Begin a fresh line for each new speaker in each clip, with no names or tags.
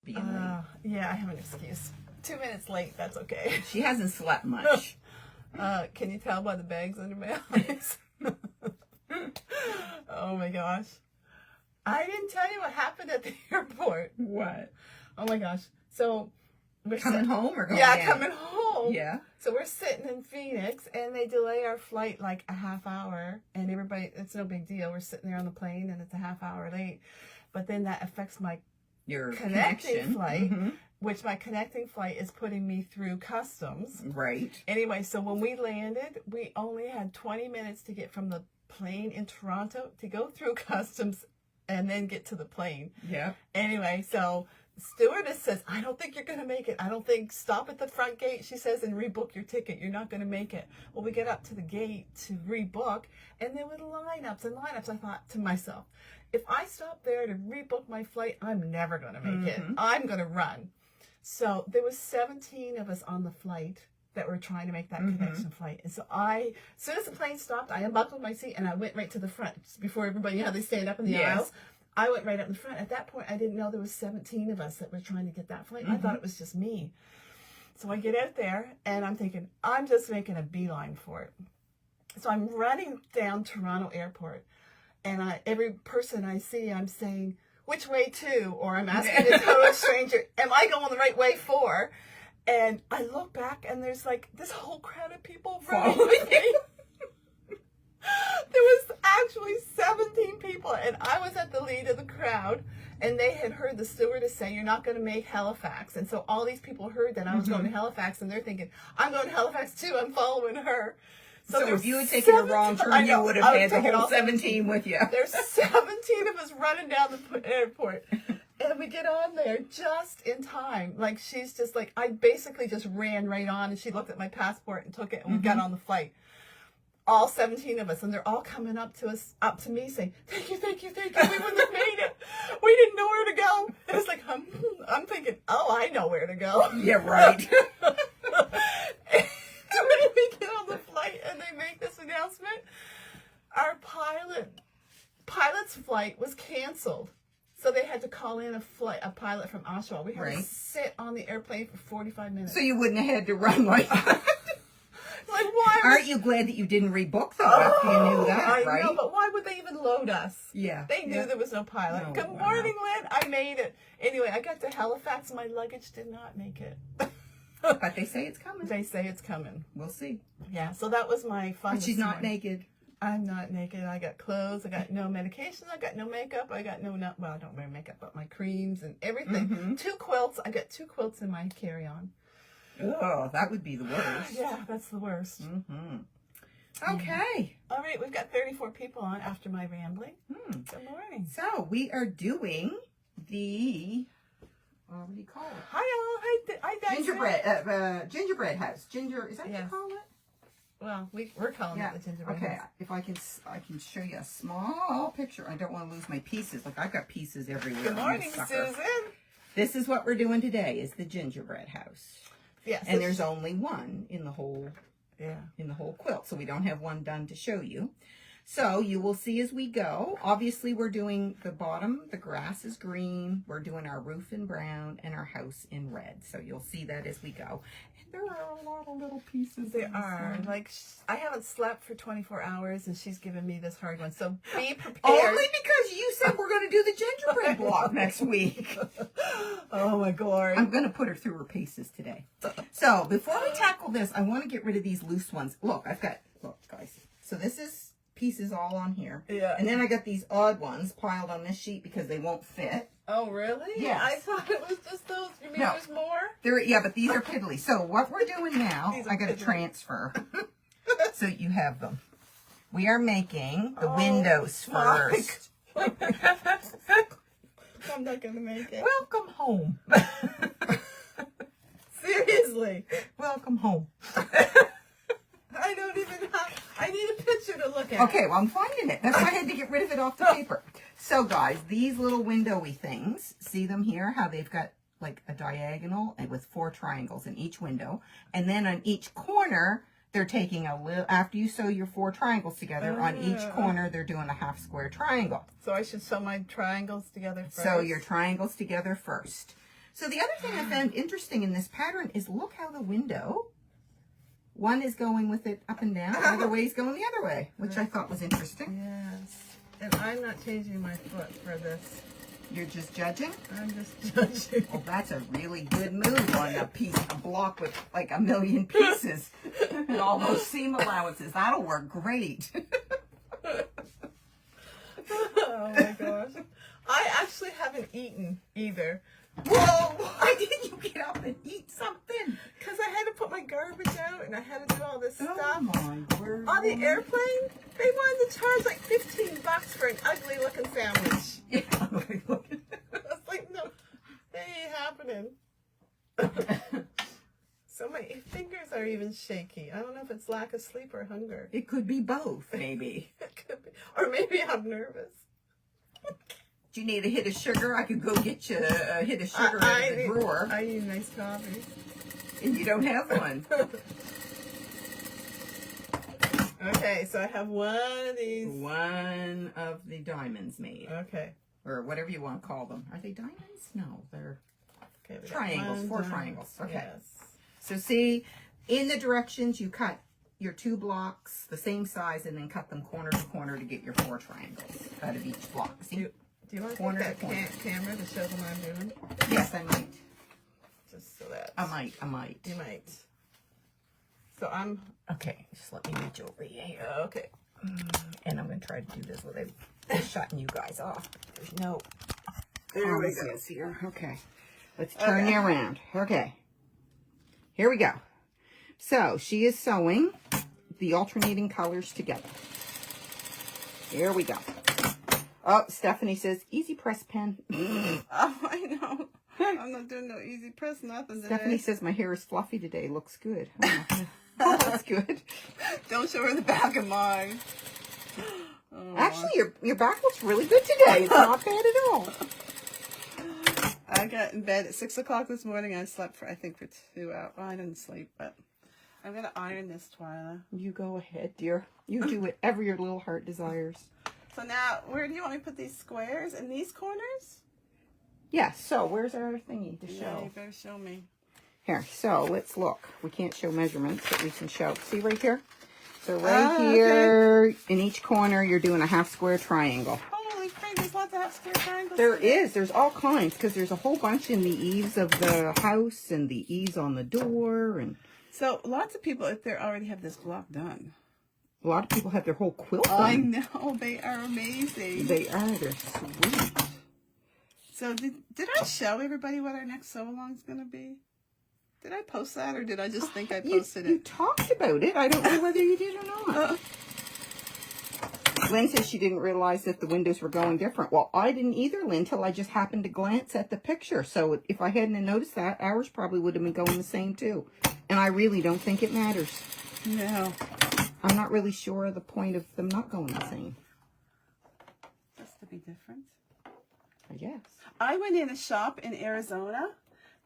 being late.
Yeah, I have an excuse. 2 minutes late, that's okay.
She hasn't slept much.
Can you tell by the bags under my eyes? Oh my gosh. I didn't tell you what happened at the airport.
What?
Oh my gosh. So we're
Coming home or going
Yeah,
down?
coming home.
Yeah.
So we're sitting in Phoenix and they delay our flight like a half hour and everybody, it's no big deal. We're sitting there on the plane and it's a half hour late. But then that affects my
Your
connecting
connection.
flight,
Mm-hmm.
which my connecting flight is putting me through customs.
Right.
Anyway, so when we landed, we only had 20 minutes to get from the plane in Toronto to go through customs and then get to the plane.
Yeah.
Anyway, so the stewardess says, I don't think you're going to make it. I don't think, stop at the front gate, she says, and rebook your ticket. You're not going to make it. Well, we get up to the gate to rebook, and there were lineups and lineups. I thought to myself, if I stop there to rebook my flight, I'm never going to make it. I'm going to run. So there was 17 of us on the flight that were trying to make that connection flight. And so as soon as the plane stopped, I unbuckled my seat and I went right to the front. Before everybody, they stand up in the aisles. I went right up in the front. At that point, I didn't know there was 17 of us that were trying to get that flight. I thought it was just me. So I get out there and I'm thinking, I'm just making a beeline for it. So I'm running down Toronto Airport and every person I see, I'm saying, which way to? Or I'm asking a total stranger, am I going the right way for? And I look back and there's like this whole crowd of people running with me. There was actually 17 people and I was at the lead of the crowd and they had heard the stewardess say, you're not going to make Halifax. And so all these people heard that I was going to Halifax and they're thinking, I'm going to Halifax too, I'm following her.
So if you had taken a wrong turn, you would have had the whole 17 with you.
There's 17 of us running down the airport. And we get on there just in time. Like, she's just like, I basically just ran right on and she looked at my passport and took it and we got on the flight. All 17 of us. And they're all coming up to me saying, thank you, thank you, thank you. We wouldn't have made it. We didn't know where to go. And it's like, I'm thinking, oh, I know where to go.
Yeah, right.
And when we get on the flight and they make this announcement, our pilot's flight was canceled. So they had to call in a pilot from Oshawa. We had to sit on the airplane for 45 minutes.
So you wouldn't have had to run like that.
Like, why?
Aren't you glad that you didn't rebook though after you knew that, right?
I know, but why would they even load us?
Yeah.
They knew there was no pilot.
Oh,
Good morning, Lynn. I made it. Anyway, I got to Halifax. My luggage did not make it.
But they say it's coming.
They say it's coming.
We'll see.
Yeah, so that was my fun.
But she's not naked.
I'm not naked. I got clothes. I got no medication. I got no makeup. I got well, I don't wear makeup, but my creams and everything. 2 quilts. I got 2 quilts in my carry-on.
Oh, that would be the worst.
Yeah, that's the worst.
Okay.
All right, we've got 34 people on after my rambling. Good morning.
So we are doing the, what do you call it?
Hi, all. Hi,
Gingerbread house. Is that what you call it?
Well, we're calling it the gingerbread house.
If I can show you a small picture. I don't want to lose my pieces. Like, I've got pieces everywhere.
Good morning, Susan.
This is what we're doing today, is the gingerbread house.
Yes.
And there's only one in the whole
in
the whole quilt. So we don't have one done to show you. So you will see as we go. Obviously, we're doing the bottom, the grass is green. We're doing our roof in brown and our house in red. So you'll see that as we go. And there are a lot of little pieces.
There are. Like, I haven't slept for 24 hours and she's given me this hard one. So be prepared.
Only because you said we're going to do the gingerbread block next week.
Oh my God.
I'm going to put her through her paces today. So before we tackle this, I want to get rid of these loose ones. Look, look, guys. So this is pieces all on here.
Yeah.
And then I got these odd ones piled on this sheet because they won't fit.
Oh, really?
Yes.
I thought it was just those. You mean there's more?
Yeah, but these are piddly. So what we're doing now, I got to transfer. So you have them. We are making the windows first.
I'm not going to make it.
Welcome home.
Seriously.
Welcome home.
I don't even have, I need a picture to look at.
Okay, well, I'm finding it. That's why I had to get rid of it off the paper. So, guys, these little windowy things, see them here? How they've got like a diagonal and with 4 triangles in each window. And then on each corner, they're taking a little, after you sew your 4 triangles together, on each corner, they're doing a half square triangle.
So I should sew my triangles together first?
Sew your triangles together first. So the other thing I found interesting in this pattern is look how the window, one is going with it up and down, the other way is going the other way, which I thought was interesting.
Yes. And I'm not changing my foot for this.
You're just judging?
I'm just judging.
Well, that's a really good move on a block with like a million pieces and all those seam allowances. That'll work great.
Oh my gosh. I actually haven't eaten either.
Whoa! Why didn't you get up and eat something?
Because I had to put my garbage out and I had to do all this stuff.
Oh my word.
On the airplane, they wanted to charge like $15 for an ugly looking sandwich.
Yeah.
I was like, no, that ain't happening. So my fingers are even shaky. I don't know if it's lack of sleep or hunger.
It could be both, maybe.
It could be. Or maybe I'm nervous.
Do you need a hit of sugar? I could go get you a hit of sugar out of the drawer.
I need nice coffee.
And you don't have one.
Okay, so I have one of these.
One of the diamonds made.
Okay.
Or whatever you want to call them. Are they diamonds? No, they're
Okay, we got
triangles.
one
4
diamond.
triangles. Okay.
Yes.
So see, in the directions, you cut your 2 blocks the same size and then cut them corner to corner to get your 4 triangles out of each block. See?
Do you want to
Corner
take
to
that
corner.
camera to show them what I'm doing?
Yes, I might.
Just so that.
I might.
You might. So I'm.
Okay, just let me reach over here.
Okay.
And I'm going to try to do this without shutting you guys off. There's no
There we go.
promises here. Okay. Let's turn you around. Okay. Here we go. So she is sewing the alternating colors together. Here we go. Oh, Stephanie says, easy press pen.
Oh, I know. I'm not doing no easy press, nothing today.
Stephanie says, my hair is fluffy today. Looks good. Oh, that's good.
Don't show her the back of mine. Oh,
Actually, your back looks really good today. It's not bad at all.
I got in bed at 6 o'clock this morning. I slept for, I think, for 2 hours. Well, I didn't sleep, but I'm going to iron this, Twyla.
You go ahead, dear. You do whatever your little heart desires.
So now, where do you want me to put these squares? In these corners?
Yeah, so where's our thingy to
Yeah,
show?
you better show me.
Here, so let's look. We can't show measurements, but we can show. See right here? So right here, in each corner, you're doing a half square triangle.
Holy frig, there's lots of half square triangles.
There is. There's all kinds, because there's a whole bunch in the eaves of the house and the eaves on the door. And
So lots of people, if they already have this block done.
a lot of people have their whole quilt done.
I know, they are amazing.
They are. They're sweet.
So did I show everybody what our next sew-along is going to be? Did I post that, or did I just think I posted
You
it?
talked about it. I don't know whether you did or not. Lynn says she didn't realize that the windows were going different. Well, I didn't either, Lynn, till I just happened to glance at the picture. So if I hadn't noticed that, ours probably would have been going the same too. And I really don't think it matters.
No.
I'm not really sure of the point of them not going the same.
Just to be different.
I guess.
I went in a shop in Arizona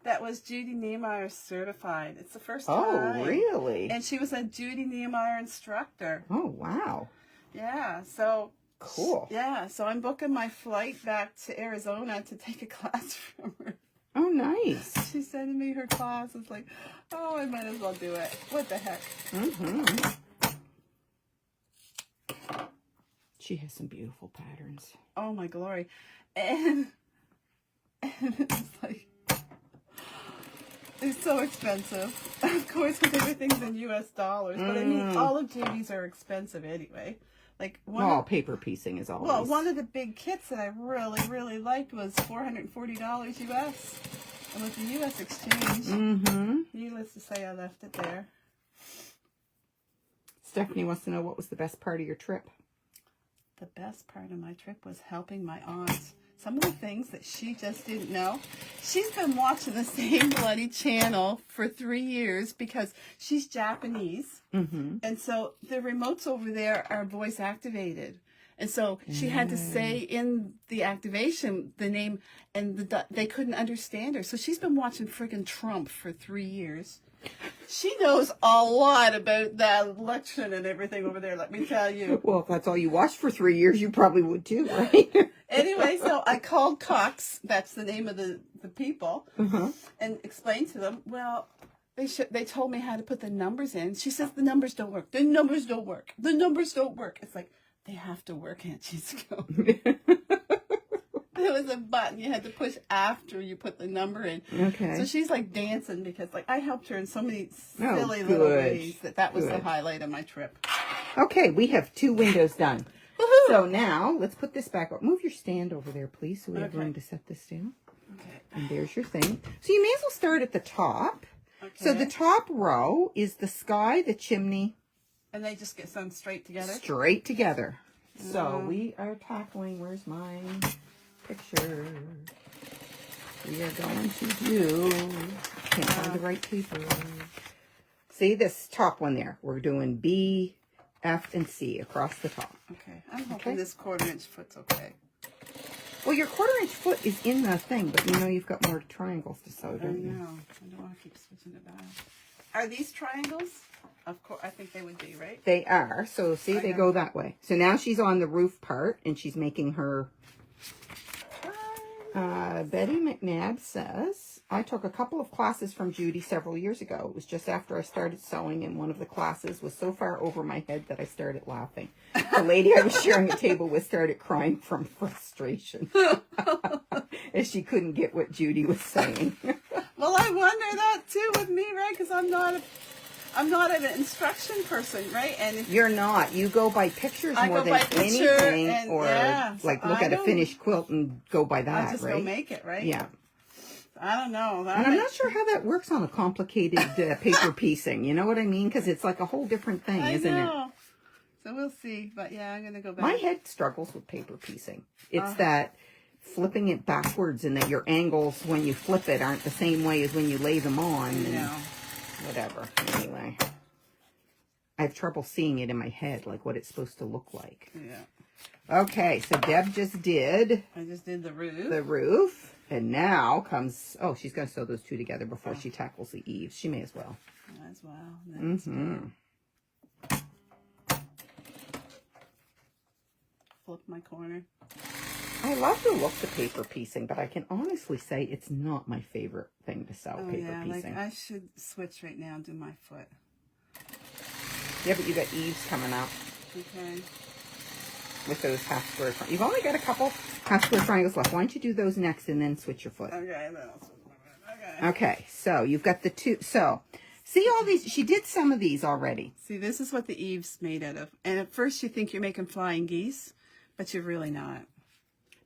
that was Judy Niemeyer certified. It's the first time.
Oh, really?
And she was a Judy Niemeyer instructor.
Oh, wow.
Yeah, so...
Cool.
Yeah, so I'm booking my flight back to Arizona to take a class from her.
Oh, nice.
She's sending me her class. It's like, oh, I might as well do it. What the heck?
Mm-hmm. She has some beautiful patterns.
Oh, my glory. And it's like... It's so expensive. Of course, because everything's in U.S. dollars. But I mean, all of Judy's are expensive anyway. Like
Paper piecing is always.
Well, one of the big kits that I really, really liked was $440 U.S. And with the U.S. exchange, needless to say, I left it there.
Stephanie wants to know what was the best part of your trip.
The best part of my trip was helping my aunt. Some of the things that she just didn't know. She's been watching the same bloody channel for 3 years because she's Japanese. And so the remotes over there are voice activated. And so she had to say in the activation the name, and they couldn't understand her. So she's been watching friggin' Trump for 3 years. She knows a lot about that election and everything over there, let me tell you.
Well, if that's all you watched for 3 years, you probably would too, right?
Anyway, so I called Cox. That's the name of the people,
Uh-huh.
and explained to them. Well, they told me how to put the numbers in. She says the numbers don't work. The numbers don't work. The numbers don't work. It's like they have to work, Aunt Chisco. There was a button you had to push after you put the number in.
Okay.
So she's like dancing because like I helped her in so many
Oh,
silly little
good.
ways that was the
Good.
highlight of my trip.
Okay, we have 2 windows done.
Woohoo!
So now let's put this back up. Move your stand over there, please, so we have
Okay.
room to set this down.
Okay.
And there's your thing. So you may as well start at the top.
Okay.
So the top row is the sky, the chimney,
And they just get sewn straight together.
straight together. So we are tackling, where's my picture? We are going to do, can't find the right paper. See this top one there? We're doing B, F, and C across the top.
Okay. I'm hoping this 1/4 inch foot's okay.
Well, your 1/4 inch foot is in the thing, but you know you've got more triangles to sew,
I
don't you?
know. I don't want to keep switching it back. Are these triangles? Of course, I think they would be, right?
They are. So see, they go that way. So now she's on the roof part, and she's making her... Betty McNabb says, I took a couple of classes from Judy several years ago. It was just after I started sewing, and one of the classes was so far over my head that I started laughing. The lady I was sharing a table with started crying from frustration as she couldn't get what Judy was saying.
Well, I wonder that too with me, right? Because I'm not an instruction person, right? And if
You're not. You go by pictures
I
more
go
than
by picture
anything,
and-
or
yeah, so
like look
I
at a
don't-
finished quilt and go by that,
I just
right?
go make it, right?
Yeah.
I don't know.
And I'm not sure how that works on a complicated paper piecing. You know what I mean? Because it's like a whole different thing, isn't it?
So we'll see. But yeah, I'm gonna go back.
My head struggles with paper piecing. It's that flipping it backwards and that your angles when you flip it aren't the same way as when you lay them on. And
No.
whatever. Anyway. I have trouble seeing it in my head, like what it's supposed to look like.
Yeah.
Okay, so Deb just did
I just did the roof.
the roof. And now comes, oh, she's going to sew those 2 together before she tackles the eaves. She may as well.
As well. That's good. Flip my corner.
I love the look of paper piecing, but I can honestly say it's not my favorite thing to sew,
Oh
paper
yeah,
piecing.
like I should switch right now and do my foot.
Yeah, but you got eaves coming up
Okay.
with those half square triangles. You've only got a couple half square triangles left. Why don't you do those next and then switch your foot?
Okay, then I'll switch my foot. Okay.
Okay, so you've got the 2. So, see all these? She did some of these already.
See, this is what the eave's made out of. And at first you think you're making flying geese, but you're really not.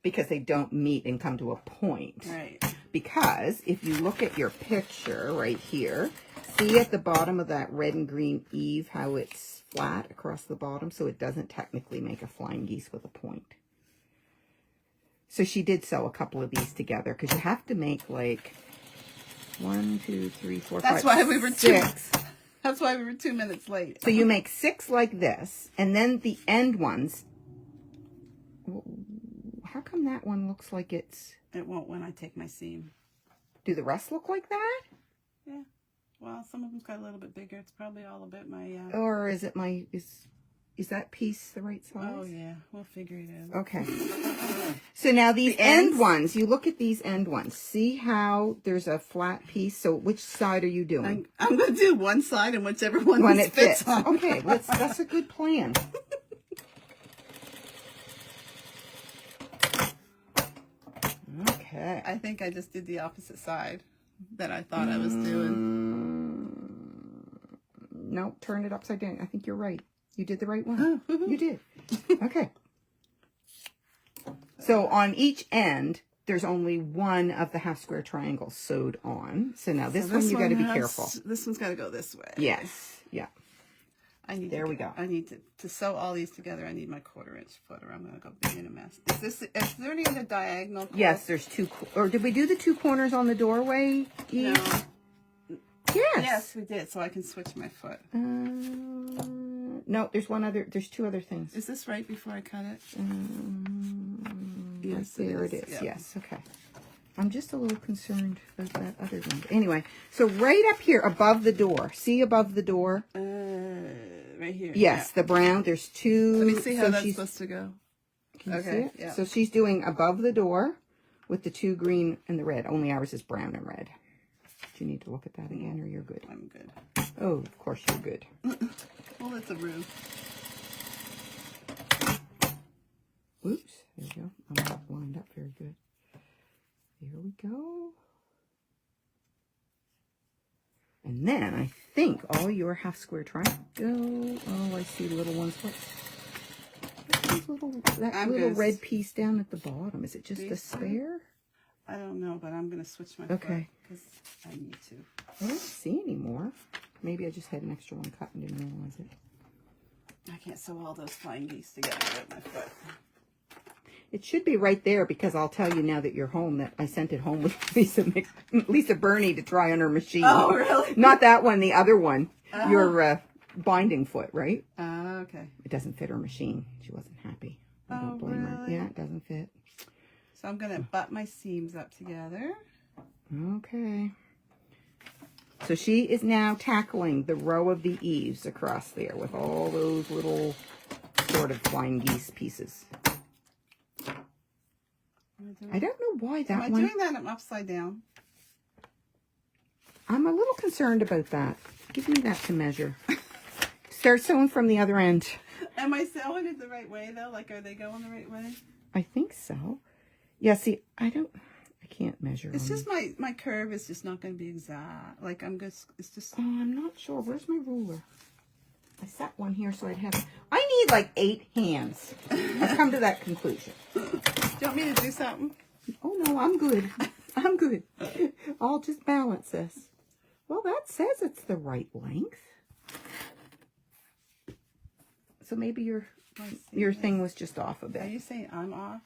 Because they don't meet and come to a point.
Right.
Because if you look at your picture right here, see at the bottom of that red and green eave how it's flat across the bottom, so it doesn't technically make a flying geese with a point. So she did sew a couple of these together because you have to make like 1, 2, 3, 4, 5,
That's why we were
6.
That's why we were 2 minutes late.
So you make 6 like this, and then the end ones. How come that one looks like it's...
It won't when I take my seam.
Do the rest look like that?
Yeah. Well, some of them's got a little bit bigger. It's probably all a bit my...
Or is it my... Is that piece the right size?
Oh, yeah. We'll figure it out.
Okay. So now these
The
end
ends?
ones, you look at these end ones. See how there's a flat piece? So which side are you doing?
I'm going to do one side and whichever one
When
this
it fits.
on.
Okay, that's a good plan. Okay.
I think I just did the opposite side that I thought I was doing.
No, turn it upside down. I think you're right. You did the right one. You did. Okay. So on each end, there's only one of the half square triangles sewed on. So now this one you got to be careful.
This one's got to go this way.
Yes. Yeah.
I need
There we go.
I need to sew all these together. I need my 1/4 inch foot, or I'm going to go be in a mess. Is there any other diagonal?
Yes, there's 2. Or did we do the 2 corners on the doorway?
No.
Yes.
Yes, we did. So I can switch my foot.
No, there's 2 other things.
Is this right before I cut it?
Yes, there it is.
Yep.
Yes, okay. I'm just a little concerned about that other one. But anyway, so right up here above the door. See above the door?
Right here.
Yes, the brown. There's 2.
Let me see how
so
that's
she's,
supposed to go.
Can you see
Okay,
it?
yeah.
So she's doing above the door with the 2 green and the red. Only ours is brown and red. Do you need to look at that again, or you're good?
I'm good.
Oh, of course you're good.
Well, it's a roof.
Oops, there we go. I'm not lined up very good. There we go. And then I think all your half square triangle. Oh, I see little ones. What's those little, that little red piece down at the bottom? Is it just a spare?
I don't know, but I'm going to switch my
Okay.
because I need to.
I don't see any more. Maybe I just had an extra one cut and didn't realize it.
I can't sew all those flying geese together with my foot.
It should be right there, because I'll tell you now that you're home that I sent it home with Lisa Burney to try on her machine.
Oh, really?
Not that one, the other one. Your binding foot, right?
Okay.
It doesn't fit her machine. She wasn't happy. I don't blame her.
Really?
Yeah, it doesn't fit.
So I'm going to butt my seams up together.
Okay. So she is now tackling the row of the eaves across there with all those little sort of flying geese pieces. I don't know why that
Am I
one...
doing that upside down?
I'm a little concerned about that. Give me that to measure. Start sewing from the other end.
Am I sewing it the right way, though? Like, are they going the right way?
I think so. Yeah, see, I can't measure.
It's just my curve is just not going to be exact. Like, it's just...
Oh, I'm not sure. Where's my ruler? I set one here so I'd have... I need like 8 hands. I've come to that conclusion.
Do you want me to do something?
Oh, no, I'm good. I'm good. I'll just balance this. Well, that says it's the right length. So maybe your thing was just off a
Are
bit.
you saying I'm off?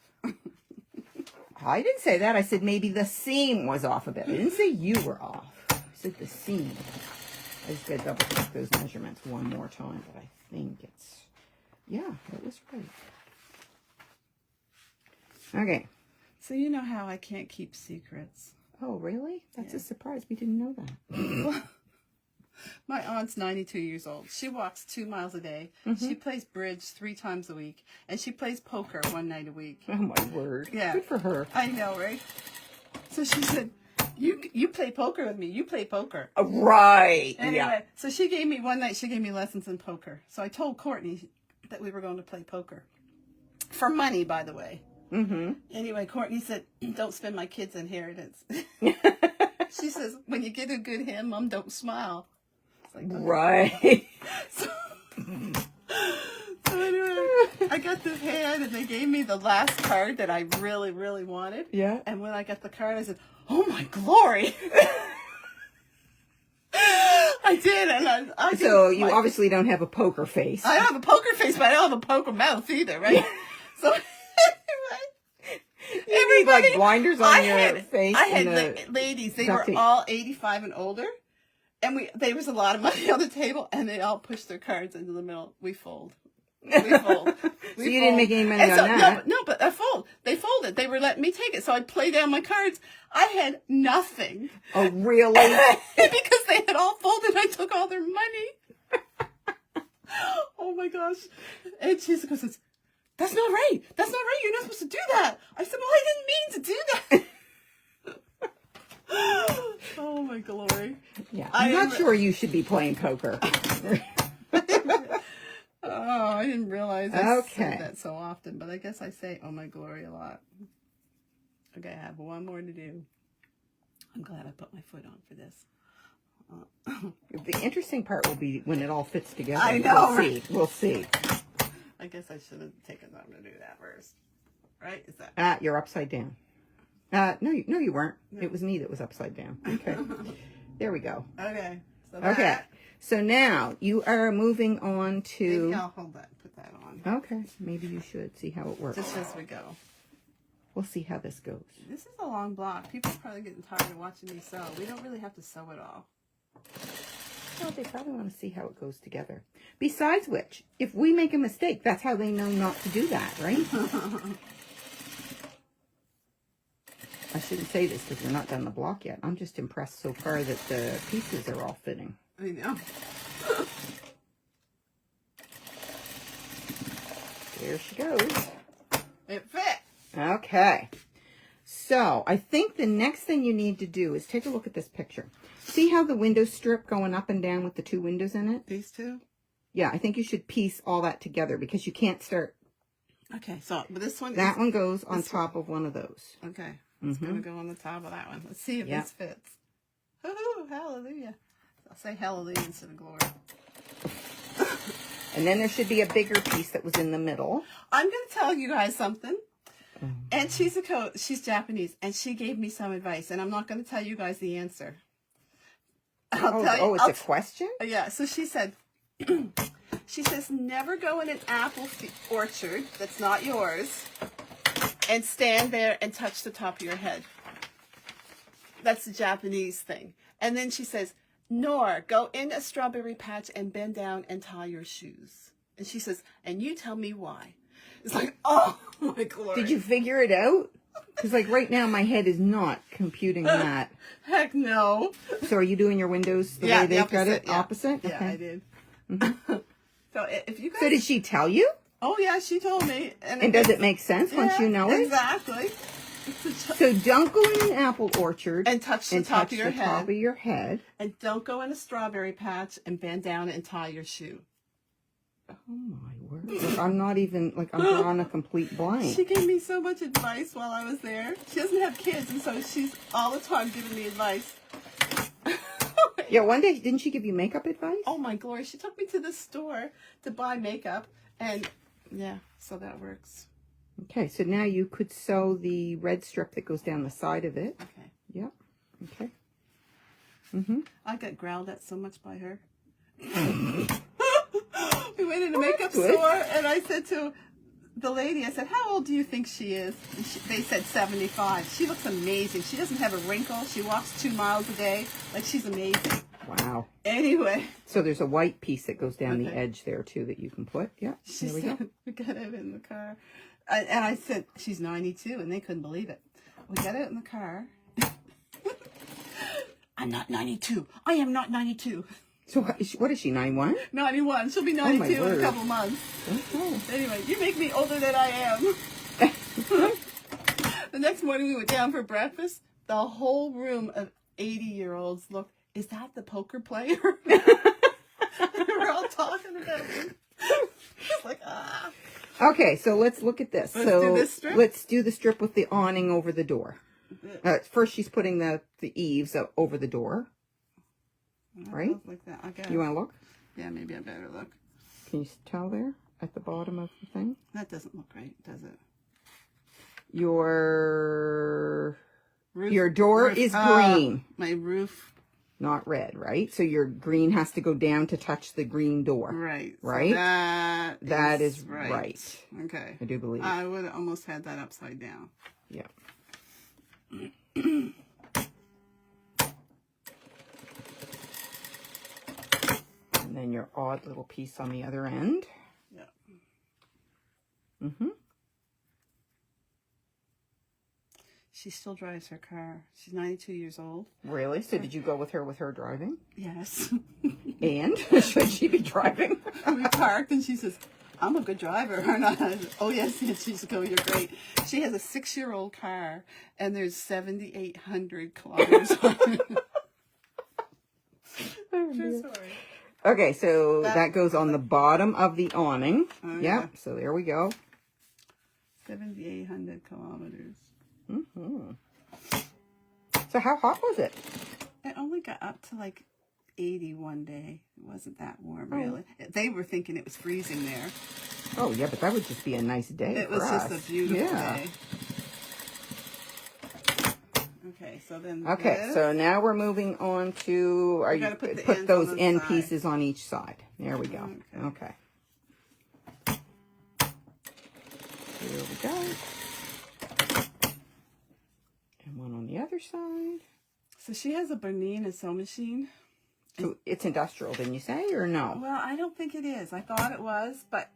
I didn't say that. I said maybe the seam was off a bit. I didn't say you were off. I said the seam. I just got to double check those measurements one more time, but I think it's, yeah, it was right. Okay.
So you know how I can't keep secrets.
Oh, really? That's a surprise. We didn't know that.
My aunt's 92 years old. She walks 2 miles a day. She plays bridge 3 times a week. And she plays poker 1 night a week.
Oh, my word.
Yeah.
Good for her.
I know, right? So she said, you play poker with me. You play poker.
Right.
Anyway,
Yeah.
so she gave me, one night she gave me lessons in poker. So I told Courtney that we were going to play poker. For money, by the way.
Mm-hmm.
Anyway, Courtney said, don't spend my kid's inheritance. She says, when you get a good hand, Mom, don't smile. It's like, okay.
Right.
So anyway, I got the hand, and they gave me the last card that I really, really wanted.
Yeah.
And when I got the card, I said, oh, my glory. I did, and I
So you obviously don't have a poker face.
I don't have a poker face, but I don't have a poker mouth either, right? So anyway,
You need like blinders on your face.
I had
and
ladies. They
duct
were
tape.
all 85 and older, and there was a lot of money on the table, and they all pushed their cards into the middle. We fold. We fold.
So you didn't make any money on that.
No, but I fold. They folded. They were letting me take it, so I'd play down my cards. I had nothing.
Oh, really?
Because they had all folded, I took all their money. Oh my gosh! And she goes, "That's not right. That's not right. You're not supposed to do that." I said, "Well, I didn't mean to do that." Oh my glory!
Yeah, I'm not sure you should be playing poker.
Oh, I didn't realize I
Okay.
say that so often, but I guess I say "oh my glory" a lot. Okay, I have one more to do. I'm glad I put my foot on for this.
The interesting part will be when it all fits together.
I know,
We'll see.
I guess I should have taken time to do that first. Right? Is that?
You're upside down. No, you weren't. No. It was me that was upside down. Okay. There we go.
Okay. So
Okay. So now you are moving on to...
Maybe I'll hold that, put that on.
Okay. Maybe you should see how it works.
Just as we go.
We'll see how this goes.
This is a long block. People are probably getting tired of watching me sew. We don't really have to sew it all.
Well, they probably want to see how it goes together. Besides which, if we make a mistake, that's how they know not to do that, right? I shouldn't say this because we're not done the block yet. I'm just impressed so far that the pieces are all fitting.
I know.
There she goes.
It fit.
Okay. So I think the next thing you need to do is take a look at this picture. See how the window strip going up and down with the 2 windows in it?
These two?
Yeah, I think you should piece all that together because you can't start.
Okay, so but this one
That one goes on top of one of those.
Okay, it's going to go on the top of that one. Let's see if this fits. Woo-hoo, hallelujah. I'll say hallelujah instead of glory.
And then there should be a bigger piece that was in the middle.
I'm going to tell you guys something. And she's Japanese, and she gave me some advice, and I'm not going to tell you guys the answer.
It's a question?
Yeah, so she said, she says, never go in an apple orchard that's not yours and stand there and touch the top of your head. That's the Japanese thing. And then she says, nor go in a strawberry patch and bend down and tie your shoes. And she says, and you tell me why. It's like, oh my glory.
Did you figure it out? Because like right now my head is not computing that.
Heck no.
So are you doing your windows the way they've got it?
Yeah.
Opposite?
Yeah,
Okay.
I did. So if you guys...
So did she tell you?
Oh yeah, she told me.
And does it make sense once you know it?
Exactly.
So don't go in an apple orchard
and touch the top of your
head.
And don't go in a strawberry patch and bend down and tie your shoe.
Oh my word. Like, I'm not even, like, I'm drawing a complete blank.
She gave me so much advice while I was there. She doesn't have kids, and so she's all the time giving me advice.
Yeah, one day, didn't she give you makeup advice?
Oh my glory. She took me to the store to buy makeup, and yeah, so that works.
Okay, so now you could sew the red strip that goes down the side of it.
Okay.
Yep. Okay.
I got growled at so much by her. We went in a makeup store, and I said to the lady, I said, how old do you think she is? And they said 75. She looks amazing. She doesn't have a wrinkle. She walks 2 miles a day. Like, she's amazing.
Wow.
Anyway.
So there's a white piece that goes down the edge there, too, that you can put. Yeah, there we go.
We got it in the car. And I said, she's 92, and they couldn't believe it. We got it in the car. I'm not 92. I am not 92.
So what is she, 91?
91. She'll be 92 in a couple months.
Okay.
Anyway, you make me older than I am. The next morning we went down for breakfast. The whole room of 80-year-olds looked, is that the poker player? We were all talking about it. It's like, ah.
Okay, so let's look at this.
Let's do this strip?
Let's do the strip with the awning over the door. First, she's putting the eaves over the door. Right?
Like that. Okay.
You want to look?
Yeah, maybe I better look.
Can you tell there at the bottom of the thing?
That doesn't look right, does it?
Your door is green.
My roof.
Not red, right? So your green has to go down to touch the green door.
Right.
Right?
So
that is right.
Okay.
I do believe.
I would have almost had that upside down.
Yeah. And then your odd little piece on the other end.
Yeah.
Mm-hmm.
She still drives her car. She's 92 years old.
Really? So did you go with her driving?
Yes.
And? Should she be driving?
We parked and she says, I'm a good driver, aren't I? Oh, yes, yes. She said, oh, you're great. She has a 6-year-old car and there's 7,800 kilometers on it. True story.
Okay, so that goes on the bottom of the awning.
Oh,
yeah. So there we go.
7,800 kilometers.
Mm-hmm. So how hot was it?
It only got up to like 80 one day. It wasn't that warm, really. They were thinking it was freezing there.
Oh, yeah, but that would just be a nice day.
It was just a beautiful day. Okay, so then.
Okay, so now we're moving on to. Are you put those end pieces on each side? There we go. Okay. Here we go. And one on the other side.
So she has a Bernina sew machine.
So it's industrial, didn't you say, or no?
Well, I don't think it is. I thought it was, but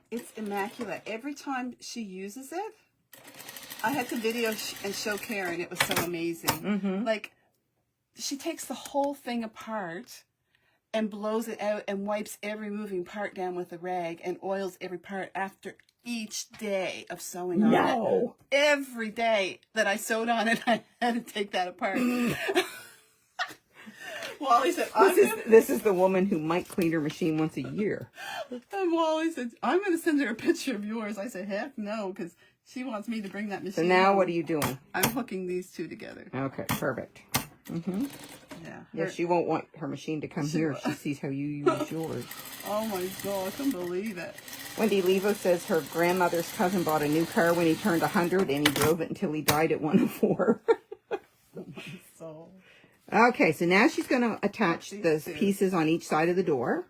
it's immaculate. Every time she uses it, I had to video and show Karen. It was so amazing.
Mm-hmm.
Like, she takes the whole thing apart and blows it out and wipes every moving part down with a rag and oils every part after each day of sewing on it.
No.
Every day that I sewed on it, I had to take that apart. Wally said,
This is the woman who might clean her machine once a year.
And Wally said, I'm going to send her a picture of yours. I said, heck no, because she wants me to bring that machine
So now
home.
what are you doing?
I'm hooking these two together.
Okay, perfect. Mm-hmm.
Yeah.
Yeah, she won't want her machine to come here if she sees how you use yours.
Oh my God, I couldn't believe it.
Wendy Levo says her grandmother's cousin bought a new car when he turned 100 and he drove it until he died at 104.
So,
Okay, so now she's going to attach the pieces on each side of the door.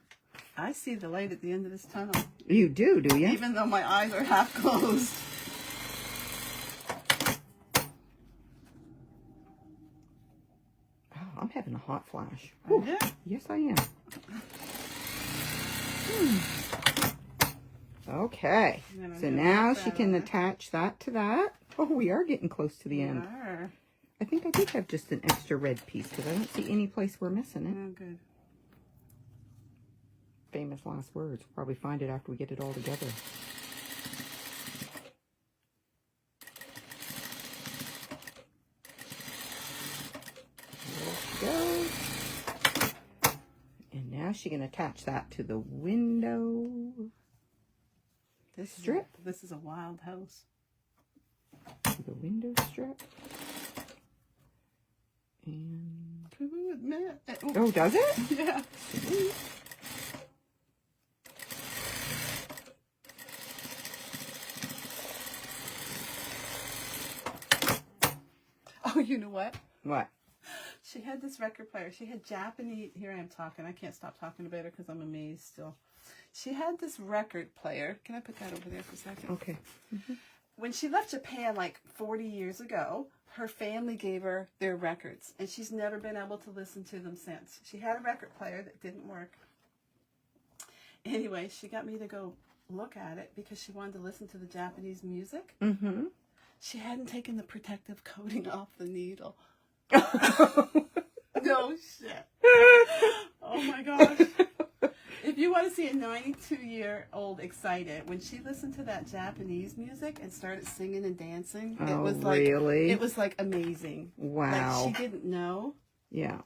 I see the light at the end of this tunnel.
You do you?
Even though my eyes are half closed.
Oh, I'm having a hot flash.
Are you?
Yes, I am. Okay, so now she can attach that to that. Oh, we are getting close to the end.
Are.
I think I did have just an extra red piece because I don't see any place we're missing it.
Oh, good.
Famous last words. We'll probably find it after we get it all together. There she goes. And now she can attach that to the window strip.
This is a wild house.
To the window strip. And
Who admit?
oh, does it?
Yeah.
Sweet.
Oh, you know what?
What?
She had this record player. She had Japanese. Here I am talking. I can't stop talking about her because I'm amazed still. She had this record player. Can I put that over there for a second?
Okay. Mm-hmm.
When she left Japan like 40 years ago, her family gave her their records, and she's never been able to listen to them since. She had a record player that didn't work. Anyway, she got me to go look at it because she wanted to listen to the Japanese music.
Mm-hmm.
She hadn't taken the protective coating off the needle. No shit. Oh my gosh. If you want to see a 92-year-old excited, when she listened to that Japanese music and started singing and dancing, it was like
really?
it was like amazing.
Wow.
Like she didn't know.
Yeah.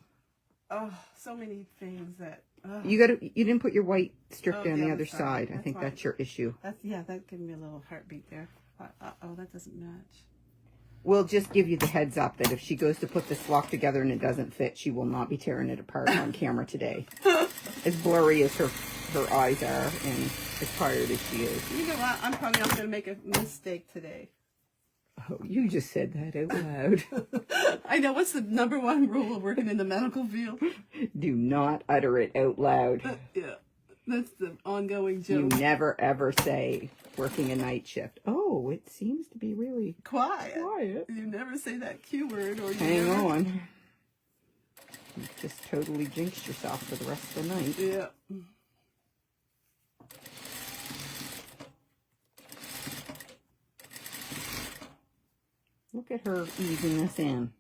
Oh, so many things that
You didn't put your white strip down the other side. I think
fine.
that's your issue.
That gave me a little heartbeat there. Oh, that doesn't match.
We'll just give you the heads up that if she goes to put this flock together and it doesn't fit, she will not be tearing it apart on camera today. As blurry as her eyes are and as tired as she is.
You know what? I'm probably not going to make a mistake today.
Oh, you just said that out loud.
I know. What's the #1 rule of working in the medical field?
Do not utter it out loud.
Yeah. That's the ongoing
You
joke.
never ever say working a night shift. Oh, it seems to be really
Quiet.
quiet.
You never say that Q word or you
Hang
never...
on. You just totally jinxed yourself for the rest of the night.
Yeah.
Look at her easing this in.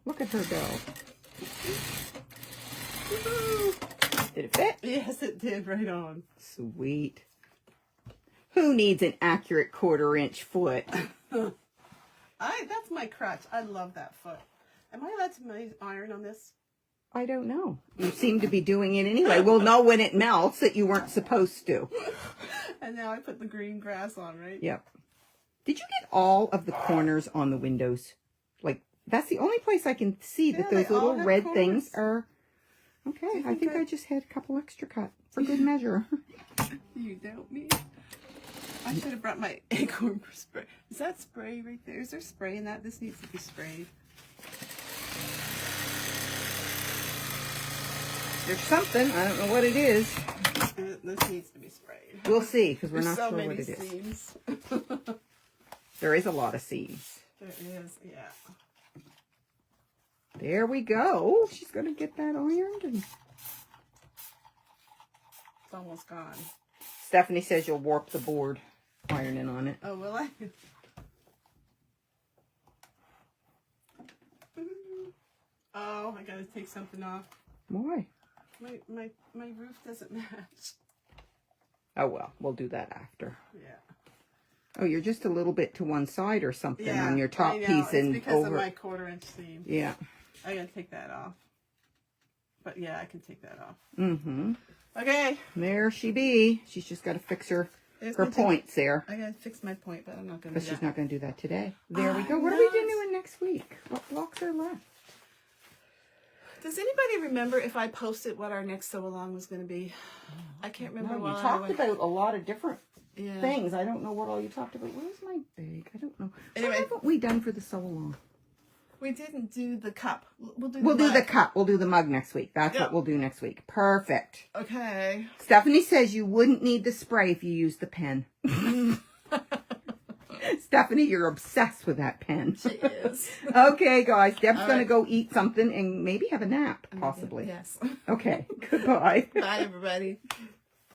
Look at her go. Did it fit?
Yes, it did. Right on.
Sweet. Who needs an accurate 1/4-inch foot?
That's my crutch. I love that foot. Am I allowed to iron on this?
I don't know. You seem to be doing it anyway. We'll know when it melts that you weren't supposed to.
And now I put the green grass on, right?
Yep. Did you get all of the corners on the windows? Like, that's the only place I can see that those little red things are. Okay, I think I just had a couple extra cut for good measure.
You doubt me? I should have brought my acorn spray. Is that spray right there? Is there spray in that? This needs to be sprayed.
There's something. I don't know what it is.
This needs to be sprayed.
We'll see, because we're
There's
not
so
sure what
many
it is.
seams.
There is a lot of seams.
There is, yeah.
There we go. She's going to get that ironed. And
It's almost gone.
Stephanie says you'll warp the board ironing on it.
Oh, will I? Oh, I gotta take something off.
Why?
My roof doesn't match.
Oh, well, we'll do that after.
Yeah.
Oh, you're just a little bit to one side or something on your top
I know.
piece.
It's
And
because
over.
of my 1/4-inch seam.
Yeah.
I gotta take that off. But yeah, I can take that off.
Mm-hmm.
Okay.
There she be. She's just got to fix her points there.
I gotta fix my point, but I'm not gonna
But
do
she's
that.
not going to do that today. There we
I
go. What are we
know.
doing next week? What blocks are left?
Does anybody remember if I posted what our next sew along was going to be? I can't remember.
No,
what
you talked about a lot of different
Yeah.
things. I don't know what all you talked about. Where's my bag? I don't know.
Anyway.
What haven't we done for the sew along?
We didn't do the cup. We'll do
The
mug.
cup. We'll do the mug next week. That's
Yeah.
what we'll do next week. Perfect.
Okay.
Stephanie says you wouldn't need the spray if you used the pen. Stephanie, you're obsessed with that pen.
She is.
Okay, guys. Deb's
All
going to
right.
go eat something and maybe have a nap, possibly.
Yes.
Okay. Goodbye.
Bye, everybody.